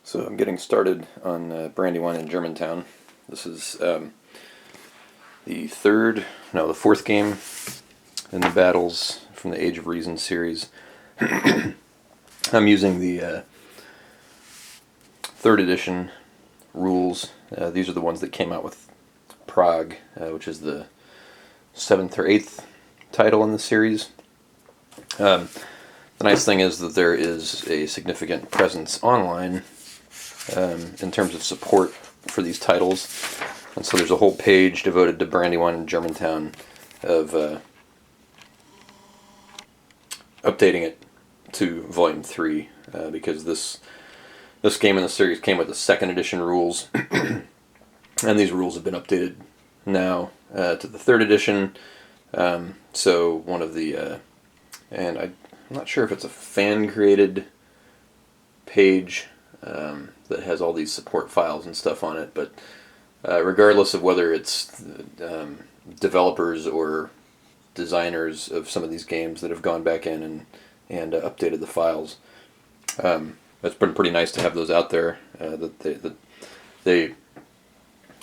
So I'm getting started on Brandywine in Germantown. This is the fourth game in the Battles from the Age of Reason series. I'm using the third edition rules. These are the ones that came out with Prague, which is the seventh or eighth title in the series. The nice thing is that there is a significant presence online in terms of support for these titles. And so there's a whole page devoted to Brandywine Germantown of updating it to Volume 3 because this game in the series came with the second edition rules, and these rules have been updated now to the third edition. So one of the, and I'm not sure if it's a fan-created page that has all these support files and stuff on it, but regardless of whether it's developers or designers of some of these games that have gone back in and updated the files, it's been pretty nice to have those out there. That they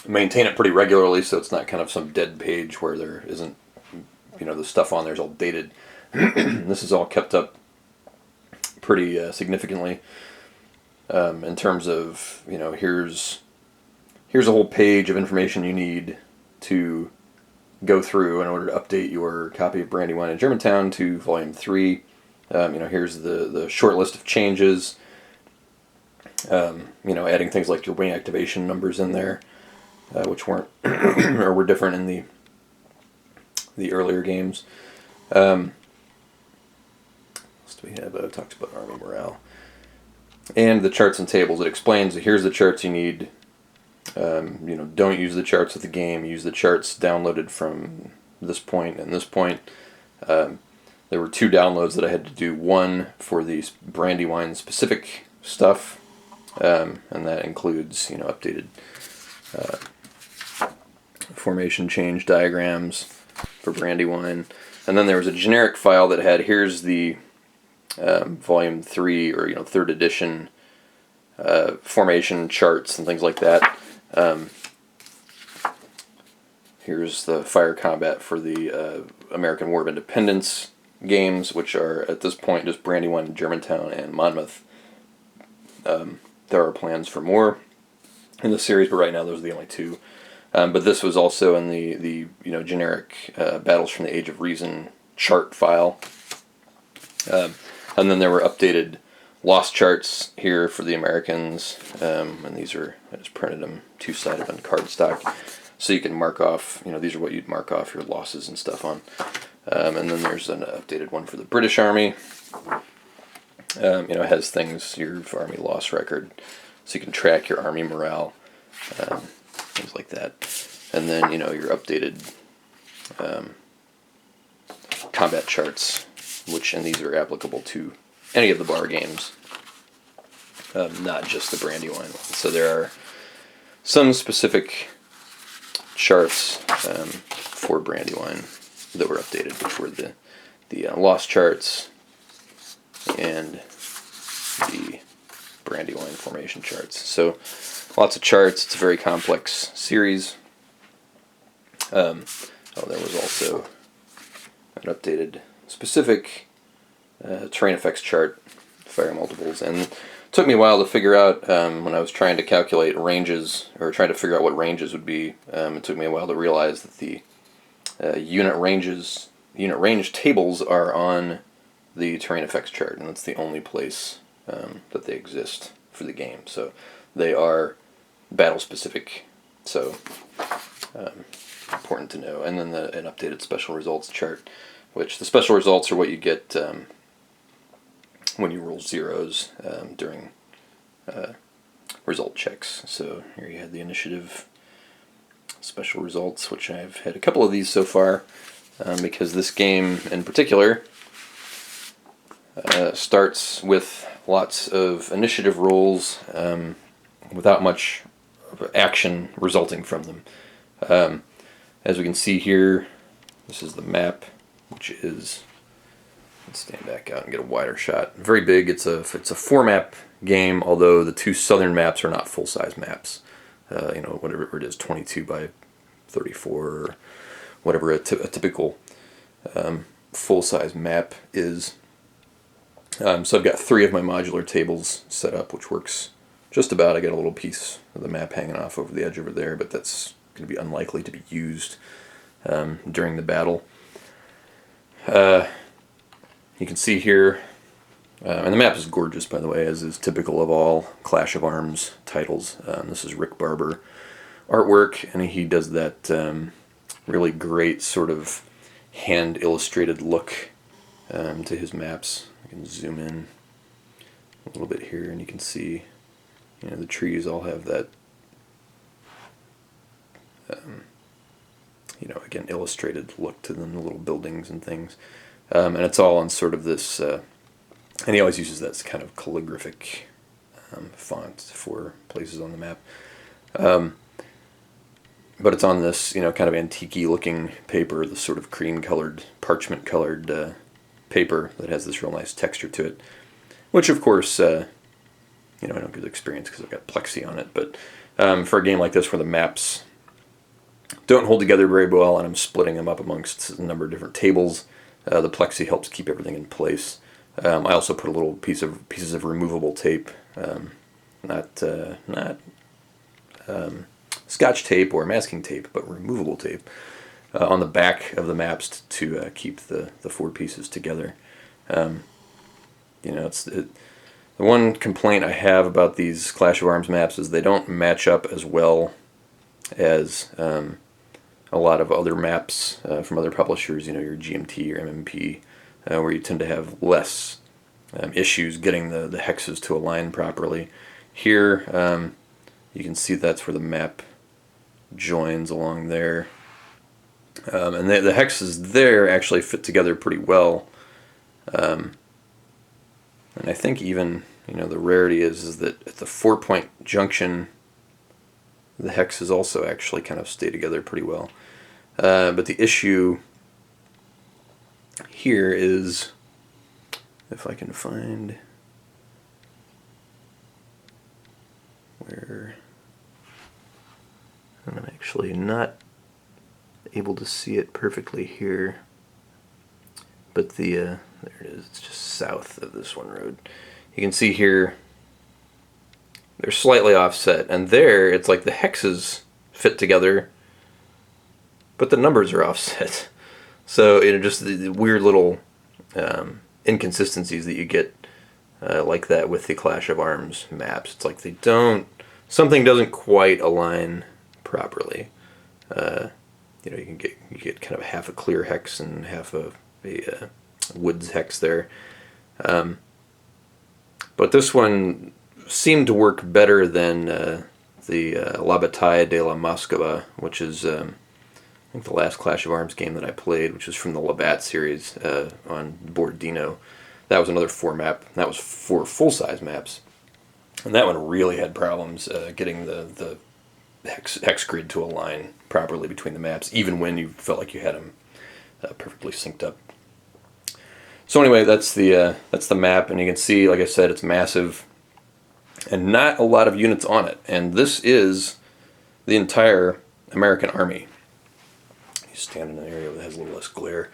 maintain it pretty regularly, so it's not kind of some dead page where there isn't, the stuff on there is all dated. This is all kept up pretty significantly in terms of, here's a whole page of information you need to go through in order to update your copy of Brandywine in Germantown to Volume 3. Here's the short list of changes, adding things like your wing activation numbers in there, which weren't or were different in the earlier games. What else do we have? Talks about army morale. And the charts and tables. It explains that here's the charts you need. Don't use the charts of the game. Use the charts downloaded from this point and this point. There were 2 downloads that I had to do. One for the Brandywine specific stuff, and that includes updated formation change diagrams for Brandywine. And then there was a generic file that had here's the Volume 3 or third edition formation charts and things like that. Here's the fire combat for the American War of Independence games, which are at this point just Brandywine, Germantown, and Monmouth. There are plans for more in the series, but right now those are the only 2. But this was also in the generic Battles from the Age of Reason chart file. And then there were updated loss charts here for the Americans, and these are, I just printed them 2-sided on cardstock, so you can mark off, these are what you'd mark off your losses and stuff on. And then there's an updated one for the British Army. It has things, your Army loss record, so you can track your Army morale, things like that. And then, your updated combat charts, and these are applicable to any of the bar games, not just the Brandywine one. So there are some specific charts for Brandywine that were updated, which were the loss charts and the Brandywine formation charts. So lots of charts. It's a very complex series. There was also an updated specific terrain effects chart, fire multiples, and it took me a while to figure out when I was trying to calculate ranges, or trying to figure out what ranges would be. It took me a while to realize that the unit range tables are on the terrain effects chart, and that's the only place that they exist for the game. So they are battle specific. So important to know. And then an updated special results chart, which the special results are what you get when you roll zeros during result checks. So here you have the initiative special results, which I've had a couple of these so far, because this game in particular starts with lots of initiative rolls without much action resulting from them. As we can see here, this is the map, which is stand back out and get a wider shot. Very big. It's a 4-map game, although the 2 southern maps are not full-size maps. Whatever it is, 22 by 34 or whatever a typical full-size map is. So I've got 3 of my modular tables set up, which works just about. I got a little piece of the map hanging off over the edge over there, but that's going to be unlikely to be used during the battle. You can see here, and the map is gorgeous, by the way, as is typical of all Clash of Arms titles. This is Rick Barber artwork, and he does that really great sort of hand-illustrated look to his maps. I can zoom in a little bit here, and you can see, the trees all have that, again, illustrated look to them, the little buildings and things. And it's all on sort of this, and he always uses that kind of calligraphic font for places on the map. But it's on this, kind of antique-y looking paper, this sort of cream-colored, parchment-colored paper that has this real nice texture to it. Which, of course, I don't get experience because I've got plexi on it. But for a game like this where the maps don't hold together very well and I'm splitting them up amongst a number of different tables, the plexi helps keep everything in place. I also put a little pieces of removable tape, not Scotch tape or masking tape, but removable tape on the back of the maps to keep the 4 pieces together. The one complaint I have about these Clash of Arms maps is they don't match up as well as a lot of other maps from other publishers, your GMT or MMP, where you tend to have less issues getting the hexes to align properly. Here, you can see that's where the map joins along there. And the hexes there actually fit together pretty well. And I think even, the rarity is that at the 4-point junction, the hexes also actually kind of stay together pretty well. But the issue here is, if I can find where, and I'm actually not able to see it perfectly here, but there it is, it's just south of this one road. You can see here they're slightly offset, and there it's like the hexes fit together but the numbers are offset. So just the weird little inconsistencies that you get like that with the Clash of Arms maps. It's like something doesn't quite align properly. You get kind of half a clear hex and half a woods hex there. But this one seemed to work better than the La Bataille de la Moscova, which is I think the last Clash of Arms game that I played, which was from the Labatt series on board Dino. That was another 4-map. That was 4 full-size maps. And that one really had problems getting the hex grid to align properly between the maps, even when you felt like you had them perfectly synced up. So anyway, that's the map, and you can see, like I said, it's massive, and not a lot of units on it. And this is the entire American Army. You stand in an area that has a little less glare.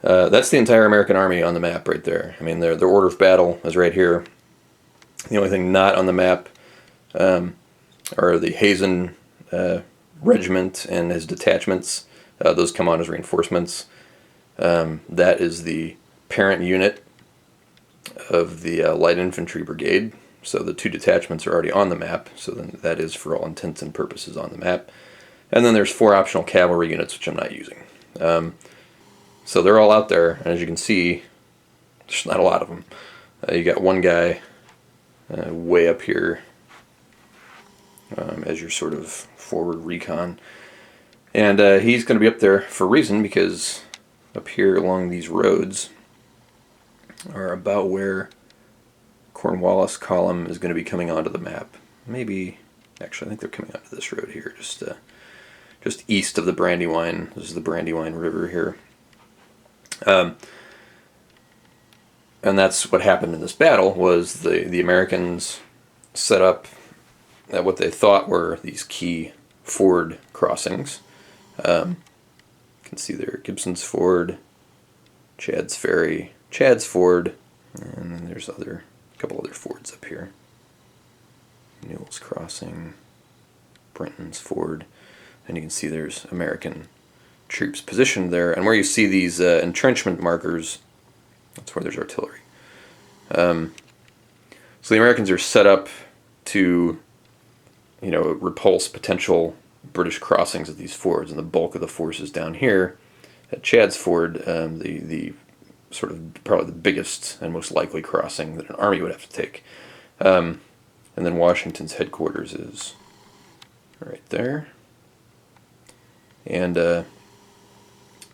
That's the entire American Army on the map right there. I mean, their order of battle is right here. The only thing not on the map are the Hazen regiment and his detachments. Those come on as reinforcements. That is the parent unit of the light infantry brigade. So the 2 detachments are already on the map. So then that is, for all intents and purposes, on the map. And then there's 4 optional cavalry units, which I'm not using. So they're all out there, and as you can see, there's not a lot of them. You got one guy way up here as your sort of forward recon. And he's going to be up there for a reason, because up here along these roads are about where Cornwallis column is going to be coming onto the map. Maybe, actually, I think they're coming onto this road here, just east of the Brandywine. This is the Brandywine River here. And that's what happened in this battle, was the Americans set up at what they thought were these key ford crossings. You can see there Gibson's Ford, Chad's Ferry, Chad's Ford, and then there's a couple other fords up here. Newell's Crossing, Brenton's Ford, and you can see there's American troops positioned there. And where you see these entrenchment markers, that's where there's artillery. So the Americans are set up to, repulse potential British crossings at these fords, and the bulk of the forces down here at Chad's Ford, the sort of probably the biggest and most likely crossing that an army would have to take. And then Washington's headquarters is right there. And, the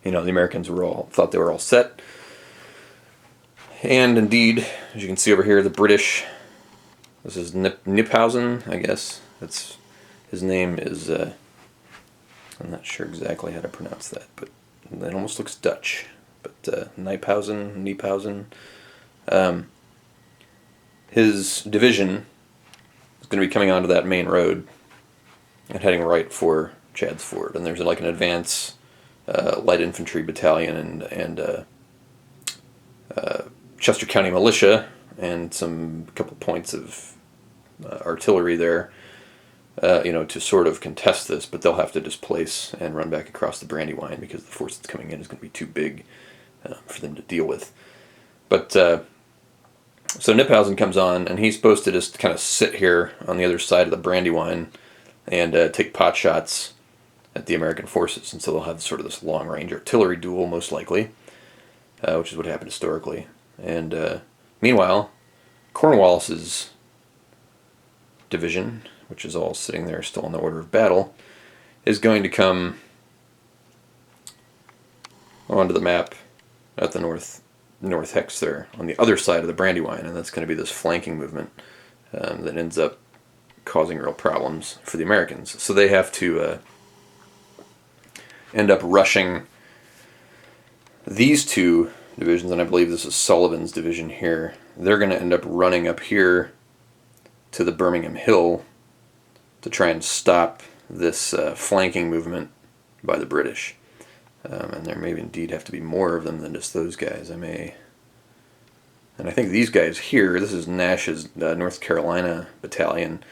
Americans thought they were all set. And indeed, as you can see over here, the British, this is Kniphausen, I guess. His name is, I'm not sure exactly how to pronounce that, but that almost looks Dutch. But Kniphausen. His division is going to be coming onto that main road and heading right for Chad's Ford. And there's like an advance light infantry battalion and Chester County militia and a couple points of artillery there, to sort of contest this, but they'll have to displace and run back across the Brandywine because the force that's coming in is going to be too big for them to deal with. But so Kniphausen comes on, and he's supposed to just kind of sit here on the other side of the Brandywine and take pot shots at the American forces, and so they'll have sort of this long-range artillery duel, most likely, which is what happened historically. And meanwhile, Cornwallis's division, which is all sitting there still in the order of battle, is going to come onto the map at the north hex there on the other side of the Brandywine, and that's going to be this flanking movement that ends up causing real problems for the Americans. So they have to end up rushing these two divisions, and I believe this is Sullivan's division here. They're going to end up running up here to the Birmingham Hill to try and stop this flanking movement by the British. And there may indeed have to be more of them than just those guys. And I think these guys here, this is Nash's North Carolina battalion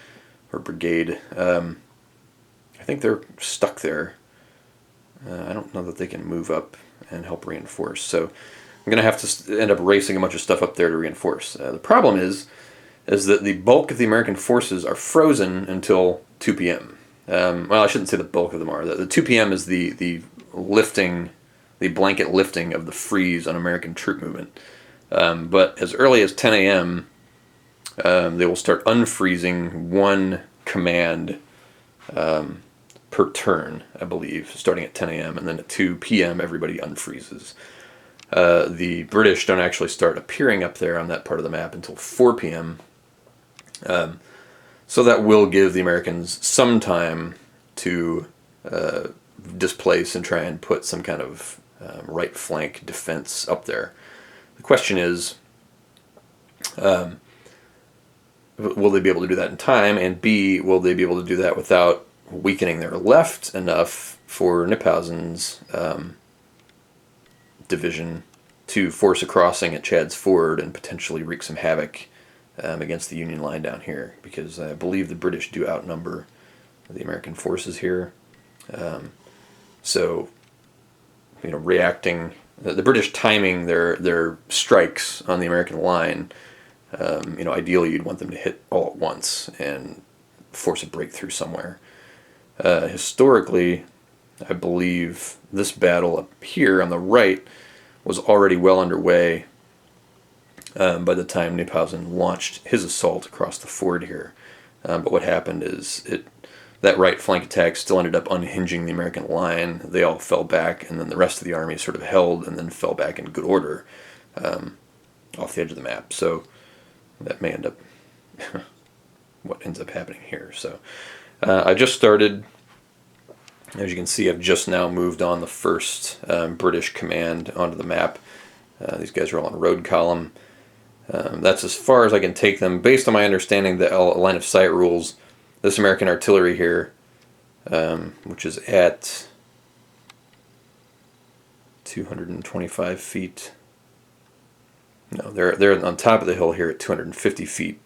or brigade. I think they're stuck there. I don't know that they can move up and help reinforce. So I'm going to have to end up racing a bunch of stuff up there to reinforce. The problem is that the bulk of the American forces are frozen until 2 p.m. Well, I shouldn't say the bulk of them are. The 2 p.m. is the lifting, the blanket lifting of the freeze on American troop movement. But as early as 10 a.m., they will start unfreezing one command per turn, I believe, starting at 10 a.m. And then at 2 p.m. everybody unfreezes. The British don't actually start appearing up there on that part of the map until 4 p.m. So that will give the Americans some time to displace and try and put some kind of right flank defense up there. The question is, will they be able to do that in time? And B, will they be able to do that without weakening their left enough for Kniphausen's division to force a crossing at Chad's Ford and potentially wreak some havoc against the Union line down here? Because I believe the British do outnumber the American forces here. So, reacting, the British timing their strikes on the American line, ideally you'd want them to hit all at once and force a breakthrough somewhere. Historically, I believe this battle up here on the right was already well underway by the time Kniphausen launched his assault across the ford here. But what happened is that right flank attack still ended up unhinging the American line. They all fell back, and then the rest of the army sort of held and then fell back in good order off the edge of the map. So that may end up what ends up happening here. So I just started. As you can see, I've just now moved on the first British command onto the map. These guys are all in road column. That's as far as I can take them. Based on my understanding, the line of sight rules, this American artillery here, which is at 225 feet. No, they're on top of the hill here at 250 feet,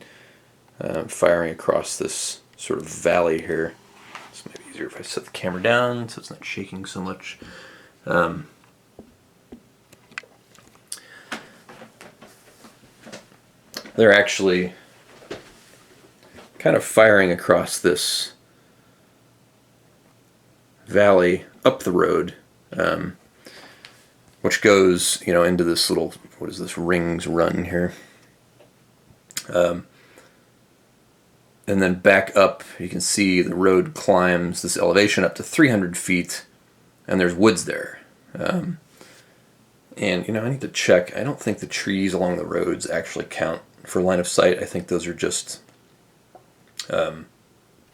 firing across this sort of valley here. It's maybe easier if I set the camera down so it's not shaking so much. They're actually kind of firing across this valley up the road, which goes, into this little, what is this, Rings Run here. And then back up, you can see the road climbs this elevation up to 300 feet, and there's woods there. And, I need to check. I don't think the trees along the roads actually count for line of sight. I think those are just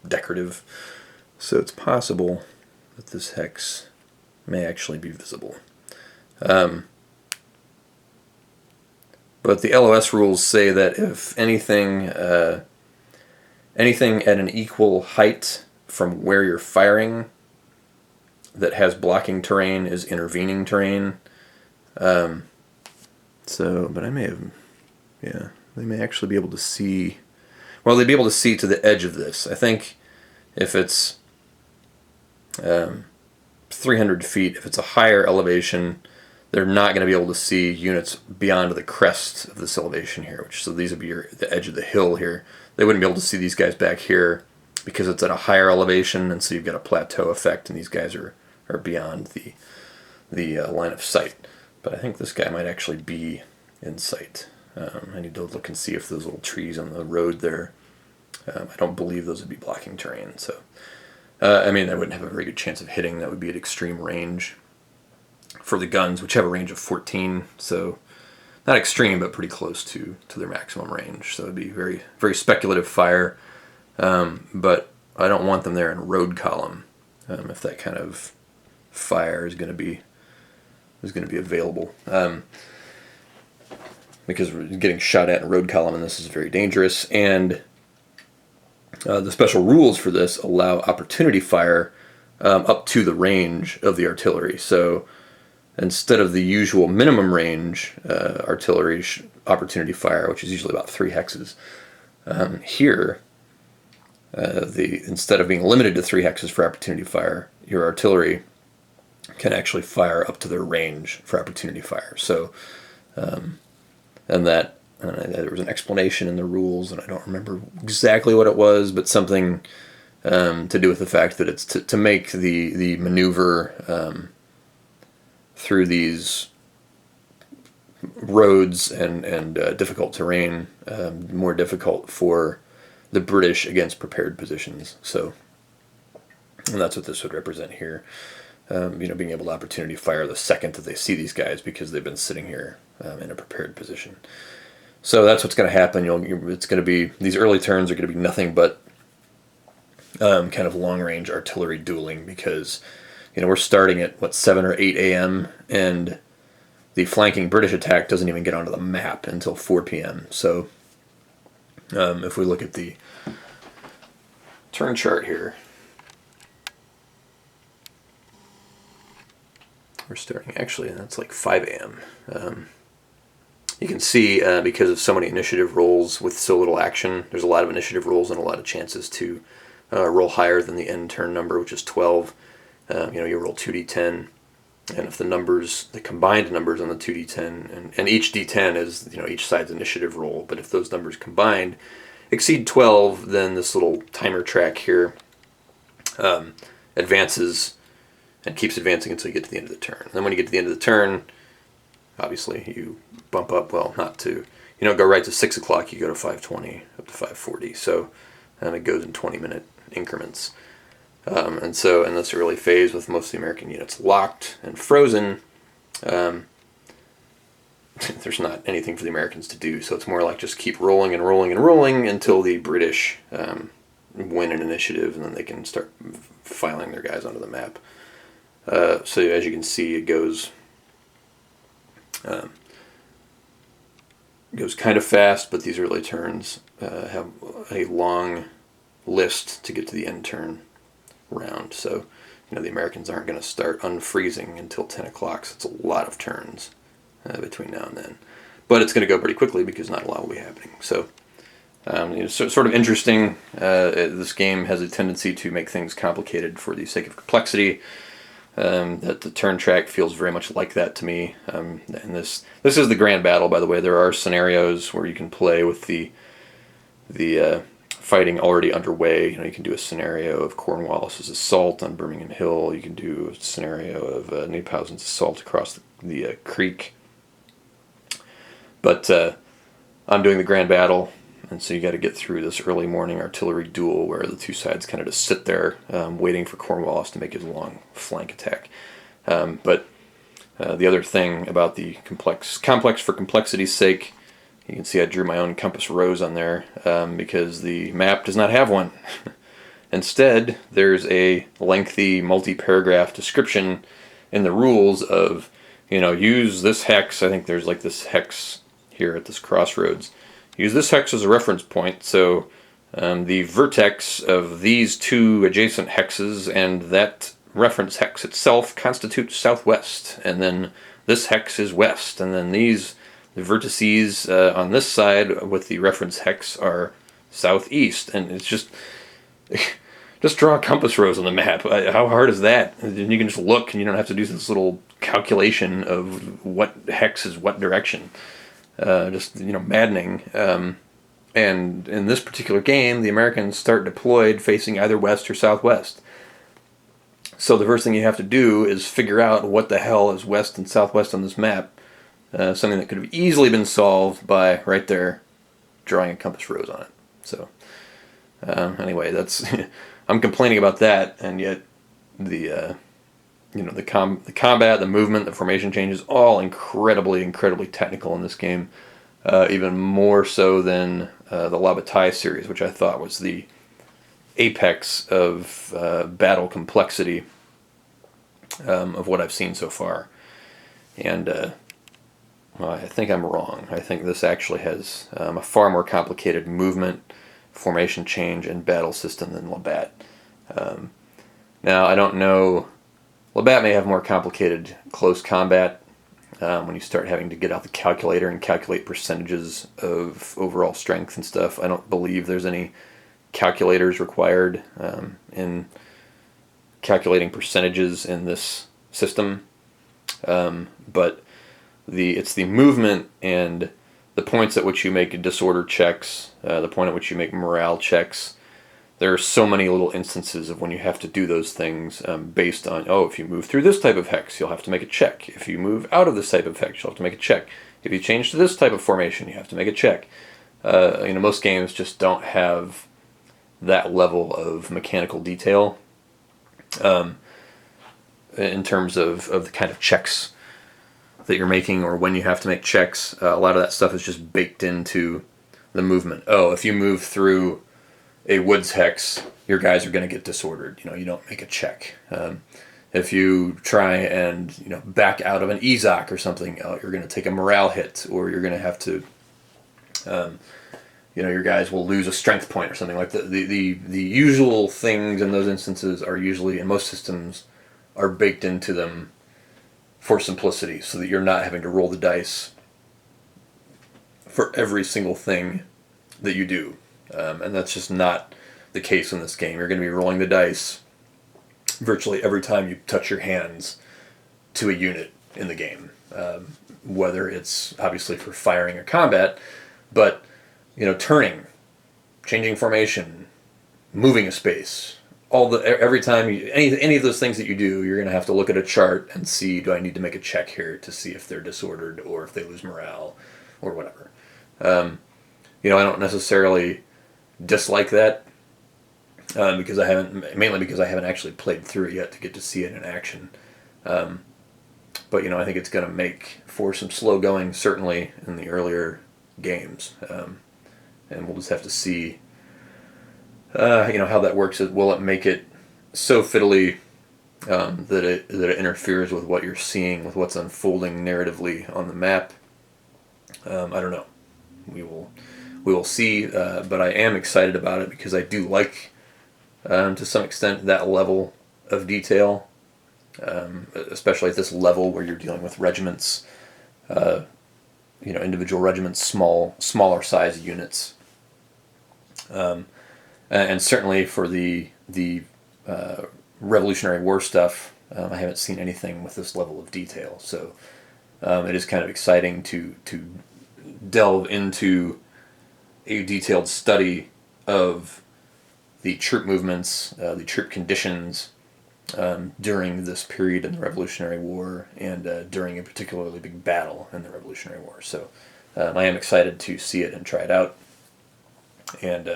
decorative. So it's possible that this hex may actually be visible. But the LOS rules say that if anything at an equal height from where you're firing that has blocking terrain is intervening terrain. But I may have, they may actually be able to see, well, they'd be able to see to the edge of this. I think if it's 300 feet, if it's a higher elevation, they're not going to be able to see units beyond the crest of this elevation here, so these would be the edge of the hill here. They wouldn't be able to see these guys back here because it's at a higher elevation, and so you've got a plateau effect, and these guys are beyond the line of sight. But I think this guy might actually be in sight. I need to look and see if those little trees on the road there, I don't believe those would be blocking terrain. So, I wouldn't have a very good chance of hitting. That would be at extreme range for the guns, which have a range of 14. So, not extreme, but pretty close to their maximum range. So it'd be very, very speculative fire. But I don't want them there in road column if that kind of fire is going to be available. Because we're getting shot at in road column, and this is very dangerous. And the special rules for this allow opportunity fire up to the range of the artillery. So instead of the usual minimum range artillery opportunity fire, which is usually about 3 hexes, here instead of being limited to 3 hexes for opportunity fire, your artillery can actually fire up to their range for opportunity fire. So, there was an explanation in the rules, and I don't remember exactly what it was, but something to do with the fact that it's to make the maneuver through these roads and difficult terrain more difficult for the British against prepared positions. So, and that's what this would represent here. Being able to opportunity fire the second that they see these guys because they've been sitting here in a prepared position. So that's what's going to happen. It's going to be, these early turns are going to be nothing but kind of long-range artillery dueling because, we're starting at, 7 or 8 a.m., and the flanking British attack doesn't even get onto the map until 4 p.m. So if we look at the turn chart here, we're starting, actually, that's like 5 a.m. You can see because of so many initiative rolls with so little action, there's a lot of initiative rolls and a lot of chances to roll higher than the end turn number, which is 12. You roll 2d10, and if the combined numbers on the 2d10, and each d10 is, each side's initiative roll, but if those numbers combined exceed 12, then this little timer track here advances and keeps advancing until you get to the end of the turn. And then when you get to the end of the turn, obviously you bump up, you don't go right to 6 o'clock, you go to 5:20, up to 5:40. So it goes in 20-minute increments. And so in this early phase, with most of the American units locked and frozen, there's not anything for the Americans to do. So it's more like just keep rolling and rolling and rolling until the British win an initiative, and then they can start filing their guys onto the map. So as you can see, it goes goes kind of fast, but these early turns have a long list to get to the end turn round. So, the Americans aren't going to start unfreezing until 10 o'clock, so it's a lot of turns between now and then. But it's going to go pretty quickly because not a lot will be happening. So, sort of interesting. This game has a tendency to make things complicated for the sake of complexity. That the turn track feels very much like that to me. And this is the grand battle, by the way. There are scenarios where you can play with the fighting already underway. You can do a scenario of Cornwallis's assault on Birmingham Hill. You can do a scenario of Kniphausen's assault across the creek. But I'm doing the grand battle, and so you got to get through this early morning artillery duel where the two sides kind of just sit there waiting for Cornwallis to make his long flank attack. But the other thing about the complex for complexity's sake, you can see I drew my own compass rose on there because the map does not have one. Instead, there's a lengthy multi-paragraph description in the rules of, use this hex. I think there's like this hex here at this crossroads. Use this hex as a reference point, so the vertex of these two adjacent hexes and that reference hex itself constitutes southwest, and then this hex is west, and then the vertices on this side with the reference hex are southeast, and it's just draw a compass rose on the map. How hard is that? You can just look, and you don't have to do this little calculation of what hex is what direction. Maddening. And in this particular game, the Americans start deployed facing either west or southwest. So the first thing you have to do is figure out what the hell is west and southwest on this map. Something that could have easily been solved by, right there, drawing a compass rose on it. So, anyway, that's I'm complaining about that, and yet the combat, the movement, the formation changes, all incredibly, incredibly technical in this game. Even more so than the La Bataille series, which I thought was the apex of battle complexity of what I've seen so far. And I think I'm wrong. I think this actually has a far more complicated movement, formation change, and battle system than Labatt. Now, I don't know. Labatt may have more complicated close combat when you start having to get out the calculator and calculate percentages of overall strength and stuff. I don't believe there's any calculators required in calculating percentages in this system. But it's the movement and the points at which you make disorder checks, the point at which you make morale checks. There are so many little instances of when you have to do those things based on, if you move through this type of hex, you'll have to make a check. If you move out of this type of hex, you'll have to make a check. If you change to this type of formation, you have to make a check. Most games just don't have that level of mechanical detail in terms of the kind of checks that you're making or when you have to make checks. A lot of that stuff is just baked into the movement. If you move through a woods hex, your guys are going to get disordered. You don't make a check. If you try and back out of an Ezok or something, you're going to take a morale hit, or you're going to have to, your guys will lose a strength point or something like that. The usual things in those instances are usually, in most systems, are baked into them for simplicity, so that you're not having to roll the dice for every single thing that you do. And that's just not the case in this game. You're going to be rolling the dice virtually every time you touch your hands to a unit in the game. Whether it's obviously for firing or combat, but turning, changing formation, moving a space, every time any of those things that you do, you're going to have to look at a chart and see, do I need to make a check here to see if they're disordered or if they lose morale or whatever. I don't necessarily dislike that because I haven't actually played through it yet to get to see it in action. But I think it's going to make for some slow going, certainly in the earlier games, and we'll just have to see how that works. Will it make it so fiddly that it interferes with what you're seeing, with what's unfolding narratively on the map? I don't know. we will see. But I am excited about it because I do like, to some extent, that level of detail, especially at this level where you're dealing with regiments, individual regiments, smaller size units, and certainly for the Revolutionary War stuff, I haven't seen anything with this level of detail. So it is kind of exciting to delve into a detailed study of the troop movements, the troop conditions during this period in the Revolutionary War and during a particularly big battle in the Revolutionary War. So I am excited to see it and try it out and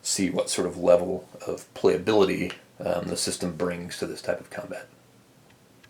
see what sort of level of playability the system brings to this type of combat.